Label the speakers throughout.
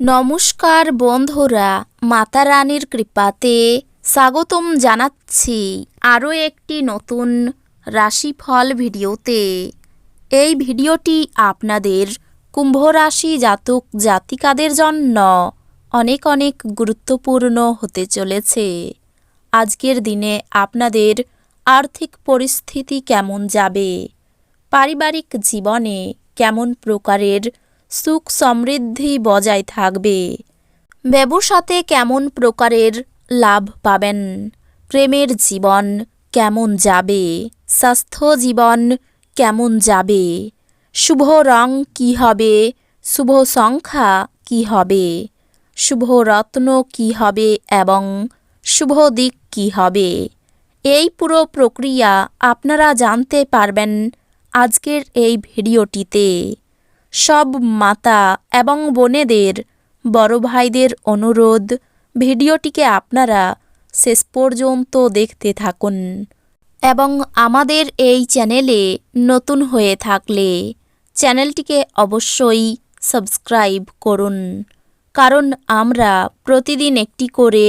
Speaker 1: নমস্কার বন্ধুরা, মাতা রানীর কৃপাতে স্বাগতম জানাচ্ছি আরও একটি নতুন রাশিফল ভিডিওতে। এই ভিডিওটি আপনাদের কুম্ভ রাশি জাতক জাতিকাদের জন্য অনেক অনেক গুরুত্বপূর্ণ হতে চলেছে। আজকের দিনে আপনাদের আর্থিক পরিস্থিতি কেমন যাবে, পারিবারিক জীবনে কেমন প্রকারের সুখ সমৃদ্ধি বজায় থাকবে, ব্যবসাতে কেমন প্রকারের লাভ পাবেন, প্রেমের জীবন কেমন যাবে, স্বাস্থ্য জীবন কেমন যাবে, শুভ রং কী হবে, শুভ সংখ্যা কী হবে, শুভ রত্ন কী হবে এবং শুভ দিক কী হবে, এই পুরো প্রক্রিয়া আপনারা জানতে পারবেন আজকের এই ভিডিওটিতে। সব মাতা এবং বোনেদের, বড় ভাইদের অনুরোধ, ভিডিওটিকে আপনারা শেষ পর্যন্ত দেখতে থাকুন এবং আমাদের এই চ্যানেলে নতুন হয়ে থাকলে চ্যানেলটিকে অবশ্যই সাবস্ক্রাইব করুন, কারণ আমরা প্রতিদিন একটি করে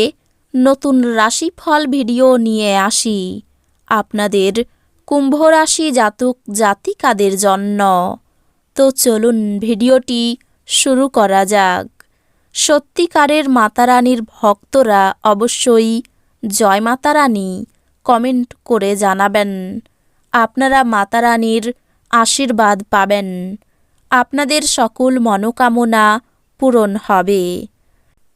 Speaker 1: নতুন রাশিফল ভিডিও নিয়ে আসি আপনাদের কুম্ভ রাশি জাতক জাতিকাদের জন্য। তো চলুন ভিডিওটি শুরু করা যাক। সত্যিকারের মাতারানীর ভক্তরা অবশ্যই জয় মাতারানী কমেন্ট করে জানাবেন। আপনারা মাতারানীর আশীর্বাদ পাবেন, আপনাদের সকল মনোকামনা পূরণ হবে।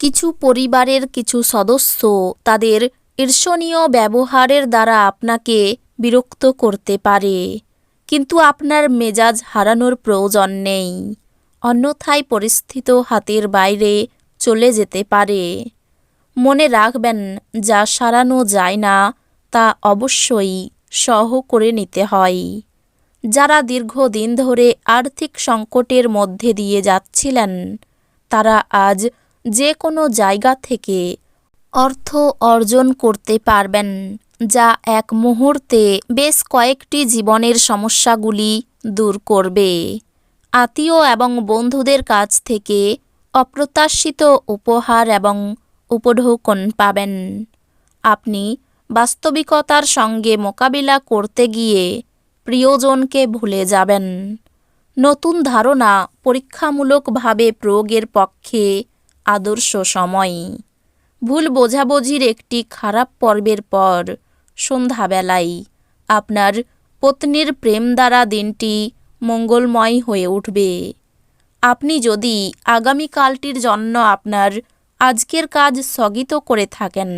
Speaker 1: কিছু পরিবারের কিছু সদস্য তাদের ঈর্ষণীয় ব্যবহারের দ্বারা আপনাকে বিরক্ত করতে পারে, কিন্তু আপনার মেজাজ হারানোর প্রয়োজন নেই, অন্যথায় পরিস্থিতি হাতের বাইরে চলে যেতে পারে। মনে রাখবেন, যা সারানো যায় না তা অবশ্যই সহ করে নিতে হয়। যারা দীর্ঘদিন ধরে আর্থিক সংকটের মধ্যে দিয়ে যাচ্ছিলেন, তারা আজ যে কোনো জায়গা থেকে অর্থ অর্জন করতে পারবেন, যা এক মুহূর্তে বেশ কয়েকটি জীবনের সমস্যাগুলি দূর করবে। আত্মীয় এবং বন্ধুদের কাছ থেকে অপ্রত্যাশিত উপহার এবং উপঢৌকন পাবেন। আপনি বাস্তবিকতার সঙ্গে মোকাবিলা করতে গিয়ে প্রিয়জনকে ভুলে যাবেন। নতুন ধারণা পরীক্ষামূলকভাবে প্রয়োগের পক্ষে আদর্শ সময়। ভুল বোঝাবুঝির একটি খারাপ পর্বের পর সন্ধ্যাবেলায় আপনার পত্নীর প্রেম দ্বারা দিনটি মঙ্গলময় হয়ে উঠবে। আপনি যদি আগামীকালটির জন্য আপনার আজকের কাজ স্থগিত করে থাকেন,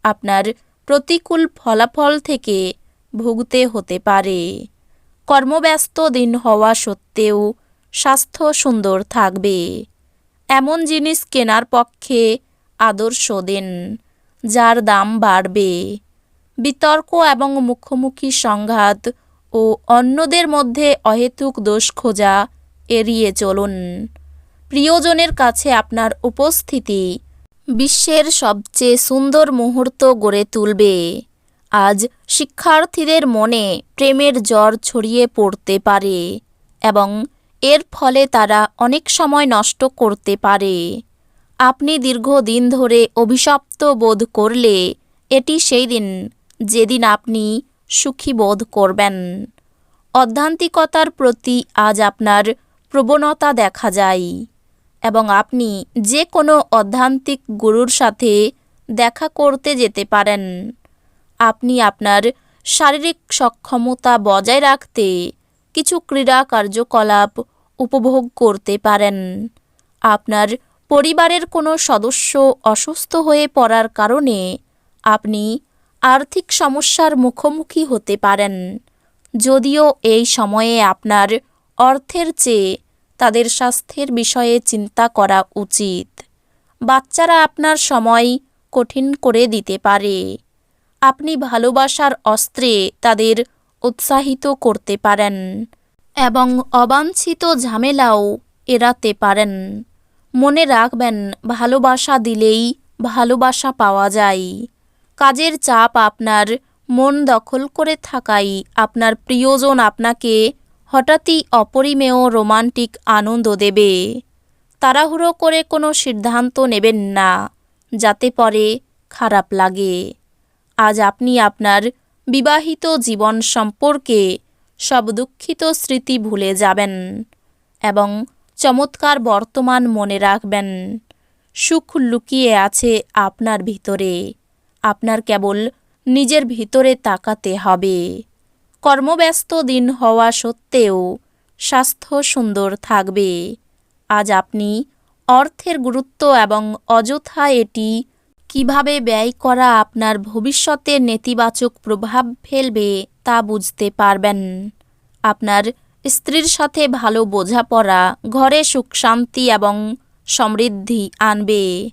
Speaker 1: আপনার প্রতিকূল ফলাফল থেকে ভুগতে হতে পারে। কর্মব্যস্ত দিন হওয়া সত্ত্বেও স্বাস্থ্য সুন্দর থাকবে। এমন জিনিস কেনার পক্ষে আদর্শ দিন যার দাম বাড়বে। বিতর্ক এবং মুখোমুখি সংঘাত ও অন্যদের মধ্যে অহেতুক দোষ খোঁজা এড়িয়ে চলুন। প্রিয়জনের কাছে আপনার উপস্থিতি বিশ্বের সবচেয়ে সুন্দর মুহূর্ত গড়ে তুলবে। আজ শিক্ষার্থীদের মনে প্রেমের জ্বর ছড়িয়ে পড়তে পারে এবং এর ফলে তারা অনেক সময় নষ্ট করতে পারে। আপনি দীর্ঘদিন ধরে অভিশপ্ত বোধ করলে এটি সেই দিন যেদিন আপনি সুখী বোধ করবেন। অধ্যাত্মিকতার প্রতি আজ আপনার প্রবণতা দেখা যায় এবং আপনি যে কোনো আধ্যাত্মিক গুরুর সাথে দেখা করতে যেতে পারেন। আপনি আপনার শারীরিক সক্ষমতা বজায় রাখতে কিছু ক্রীড়া কার্যকলাপ উপভোগ করতে পারেন। আপনার পরিবারের কোনো সদস্য অসুস্থ হয়ে পড়ার কারণে আপনি আর্থিক সমস্যার মুখোমুখি হতে পারেন, যদিও এই সময়ে আপনার অর্থের চেয়ে তাদের স্বাস্থ্যের বিষয়ে চিন্তা করা উচিত। বাচ্চারা আপনার সময় কঠিন করে দিতে পারে। আপনি ভালোবাসার অস্ত্রে তাদের উৎসাহিত করতে পারেন এবং অবাঞ্ছিত ঝামেলাও এড়াতে পারেন। মনে রাখবেন, ভালোবাসা দিলেই ভালোবাসা পাওয়া যায়। কাজের চাপ আপনার মন দখল করে থাকায় আপনার প্রিয়জন আপনাকে হঠাৎই অপরিমেয় রোমান্টিক আনন্দ দেবে। তাড়াহুড়ো করে কোনো সিদ্ধান্ত নেবেন না, যাতে পরে খারাপ লাগে। আজ আপনি আপনার বিবাহিত জীবন সম্পর্কে সব দুঃখিত স্মৃতি ভুলে যাবেন এবং চমৎকার বর্তমান মনে রাখবেন। সুখ লুকিয়ে আছে আপনার ভিতরে। আপনার কেবল নিজের ভিতরে তাকাতে হবে। কর্মব্যস্ত দিন হওয়া সত্ত্বেও স্বাস্থ্য সুন্দর থাকবে। আজ আপনি অর্থের গুরুত্ব এবং অযথা এটি কিভাবে ব্যয় করা আপনার ভবিষ্যতে নেতিবাচক প্রভাব ফেলবে তা বুঝতে পারবেন। আপনার স্ত্রীর সাথে ভালো বোঝাপড়া ঘরে সুখ শান্তি এবং সমৃদ্ধি আনবে।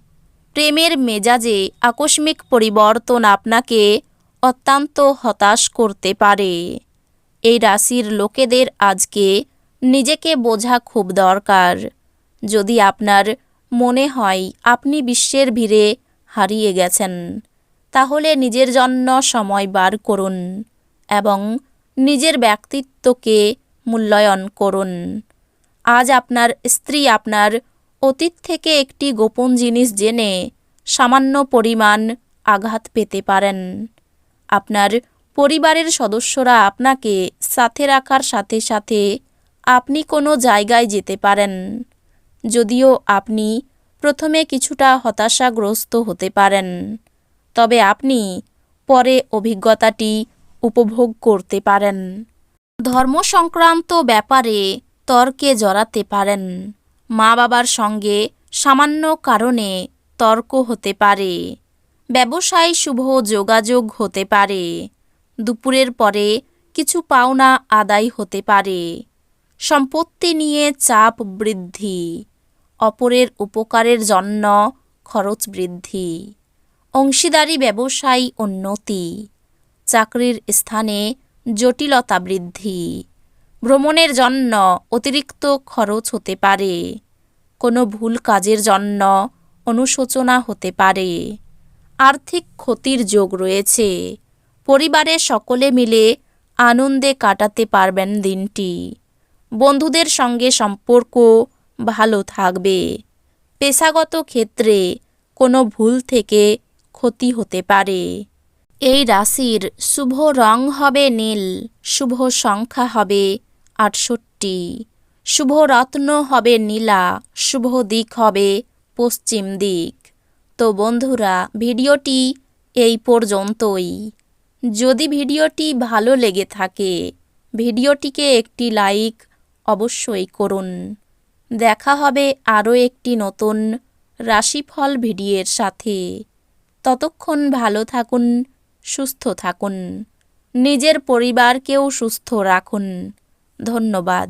Speaker 1: প্রেমের মেজাজে আকস্মিক পরিবর্তন আপনাকে অত্যন্ত হতাশ করতে পারে। এই রাশির লোকেদের আজকে নিজেকে বোঝা খুব দরকার। যদি আপনার মনে হয় আপনি বিশ্বের ভিড়ে হারিয়ে গেছেন, তাহলে নিজের জন্য সময় বার করুন এবং নিজের ব্যক্তিত্বকে মূল্যায়ন করুন। আজ আপনার স্ত্রী আপনার অতীত থেকে একটি গোপন জিনিস জেনে সামান্য পরিমাণ আঘাত পেতে পারেন। আপনার পরিবারের সদস্যরা আপনাকে সাথে রাখার সাথে সাথে আপনি কোনো জায়গায় যেতে পারেন। যদিও আপনি প্রথমে কিছুটা হতাশাগ্রস্ত হতে পারেন, তবে আপনি পরে অভিজ্ঞতাটি উপভোগ করতে পারেন। ধর্ম সংক্রান্ত ব্যাপারে তর্কে জড়াতে পারেন। মা বাবার সঙ্গে সামান্য কারণে তর্ক হতে পারে। ব্যবসায় শুভ যোগাযোগ হতে পারে। দুপুরের পরে কিছু পাওনা আদায় হতে পারে। সম্পত্তি নিয়ে চাপ বৃদ্ধি। অপরের উপকারের জন্য খরচ বৃদ্ধি। অংশীদারি ব্যবসায় উন্নতি। চাকরির স্থানে জটিলতা বৃদ্ধি। ভ্রমণের জন্য অতিরিক্ত খরচ হতে পারে। কোনো ভুল কাজের জন্য অনুশোচনা হতে পারে। আর্থিক ক্ষতির যোগ রয়েছে। পরিবারে সকলে মিলে আনন্দে কাটাতে পারবেন দিনটি। বন্ধুদের সঙ্গে সম্পর্ক ভালো থাকবে। পেশাগত ক্ষেত্রে কোনো ভুল থেকে ক্ষতি হতে পারে। এই রাশির শুভ রং হবে নীল, শুভ সংখ্যা হবে 68, শুভ রত্ন হবে নীলা, শুভ দিক হবে পশ্চিম দিক। তো বন্ধুরা, ভিডিওটি এই পর্যন্তই। যদি ভিডিওটি ভালো লেগে থাকে, ভিডিওটিকে একটি লাইক অবশ্যই করুন। দেখা হবে আরও একটি নতুন রাশিফল ভিডিওর সাথে। ততক্ষণ ভালো থাকুন, সুস্থ থাকুন, নিজের পরিবারকেও সুস্থ রাখুন। ধন্যবাদ।